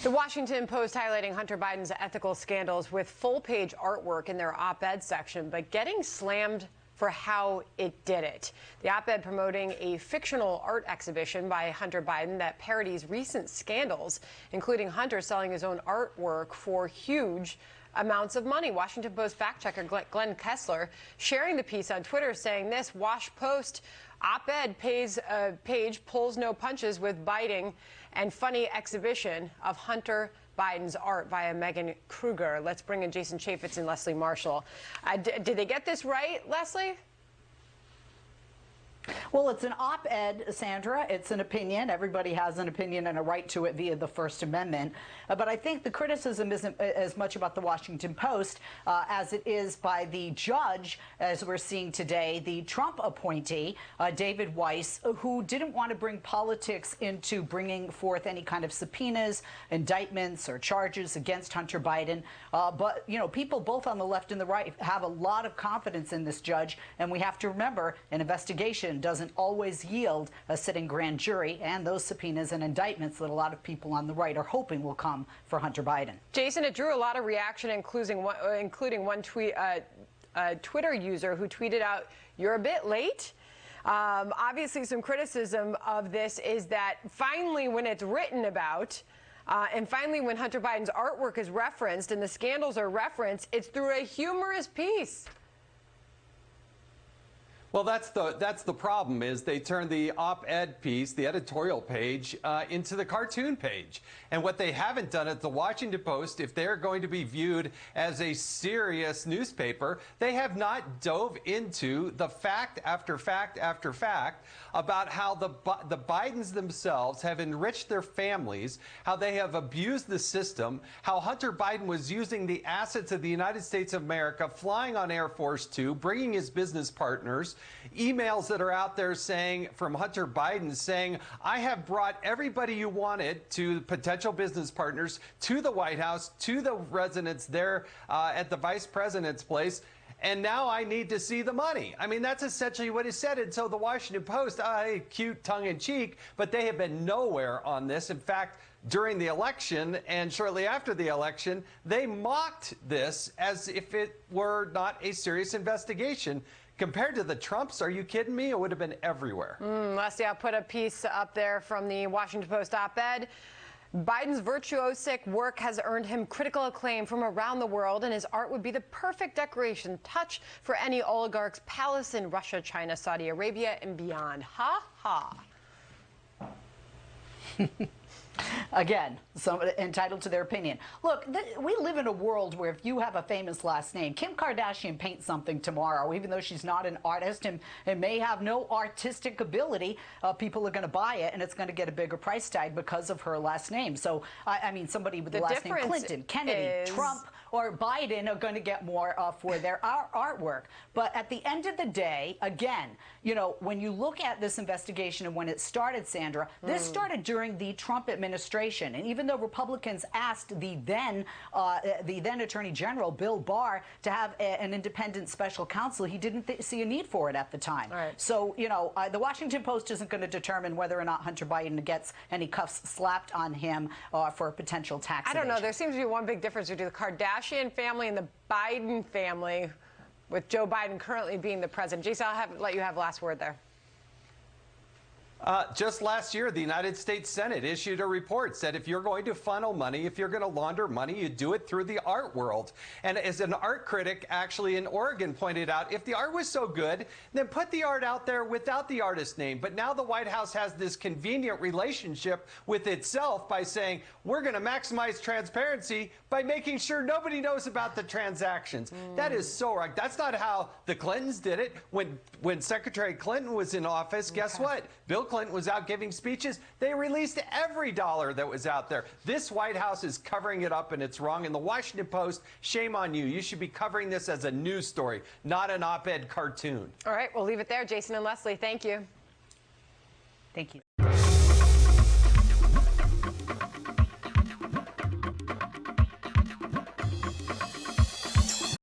The Washington Post highlighting Hunter Biden's ethical scandals with full-page artwork in their op-ed section, but getting slammed for how it did it. The op-ed promoting a fictional art exhibition by Hunter Biden that parodies recent scandals, including Hunter selling his own artwork for huge amounts of money. Washington Post fact checker Glenn Kessler sharing the piece on Twitter saying this: Wash Post op-ed page pulls no punches with biting and funny exhibition of Hunter Biden's art via Megan Kruger. Let's bring in Jason Chaffetz and Leslie Marshall. Did they get this right, Leslie? Well, it's an op-ed, Sandra. It's an opinion. Everybody has an opinion and a right to it via the First Amendment. But I think the criticism isn't as much about the Washington Post as it is by the judge, as we're seeing today, the Trump appointee, David Weiss, who didn't want to bring politics into bringing forth any kind of subpoenas, indictments, or charges against Hunter Biden. But, you know, people both on the left and the right have a lot of confidence in this judge. And we have to remember, an investigation doesn't always yield a sitting grand jury and those subpoenas and indictments that a lot of people on the right are hoping will come for Hunter Biden. Jason, it drew a lot of reaction, including one tweet, a Twitter user who tweeted out, "You're a bit late." Obviously, some criticism of this is that finally, when it's written about, and finally, when Hunter Biden's artwork is referenced and the scandals are referenced, it's through a humorous piece. Well, that's the problem, is they turn the op-ed piece, the editorial page, into the cartoon page. And what they haven't done at the Washington Post, if they're going to be viewed as a serious newspaper, they have not dove into the fact after fact after fact about how the Bidens themselves have enriched their families, how they have abused the system, how Hunter Biden was using the assets of the United States of America, flying on Air Force Two, bringing his business partners, emails that are out there saying, from Hunter Biden, saying, I have brought everybody you wanted, to potential business partners, to the White House, to the residence there at the vice president's place, and now I need to see the money. I mean, that's essentially what he said. And so the Washington Post, cute tongue-in-cheek, but they have been nowhere on this. In fact, during the election and shortly after the election, they mocked this as if it were not a serious investigation. Compared to the Trumps, are you kidding me? It would have been everywhere. Leslie, I'll put a piece up there from the Washington Post op-ed. Biden's virtuosic work has earned him critical acclaim from around the world, and his art would be the perfect decoration touch for any oligarch's palace in Russia, China, Saudi Arabia, and beyond. Ha ha. Again, somebody entitled to their opinion. Look, we live in a world where if you have a famous last name, Kim Kardashian paints something tomorrow, even though she's not an artist and may have no artistic ability, people are going to buy it, and it's going to get a bigger price tag because of her last name. So, I mean, somebody with the last name Clinton, Kennedy, Trump, or Biden are going to get more for their artwork. But at the end of the day, again, you know, when you look at this investigation and when it started, Sandra, this started during the Trump administration. And even though Republicans asked the then Attorney General, Bill Barr, to have an independent special counsel, he didn't see a need for it at the time. Right. So, you know, the Washington Post isn't going to determine whether or not Hunter Biden gets any cuffs slapped on him for potential tax evasion. I don't know. There seems to be one big difference between the Kardashian family and the Biden family, with Joe Biden currently being the president. Jason, I'll let you have last word there. Just last year, the United States Senate issued a report, said if you're going to funnel money, if you're going to launder money, you do it through the art world. And as an art critic actually in Oregon pointed out, if the art was so good, then put the art out there without the artist name. But now the White House has this convenient relationship with itself by saying, we're going to maximize transparency by making sure nobody knows about the transactions. That is so wrong. That's not how the Clintons did it. When Secretary Clinton was in office, guess what? Bill Clinton was out giving speeches. They released every dollar that was out there. This White House is covering it up, and it's wrong. And the Washington Post, shame on you. You should be covering this as a news story, not an op-ed cartoon. All right, we'll leave it there. Jason and Leslie, thank you. Thank you.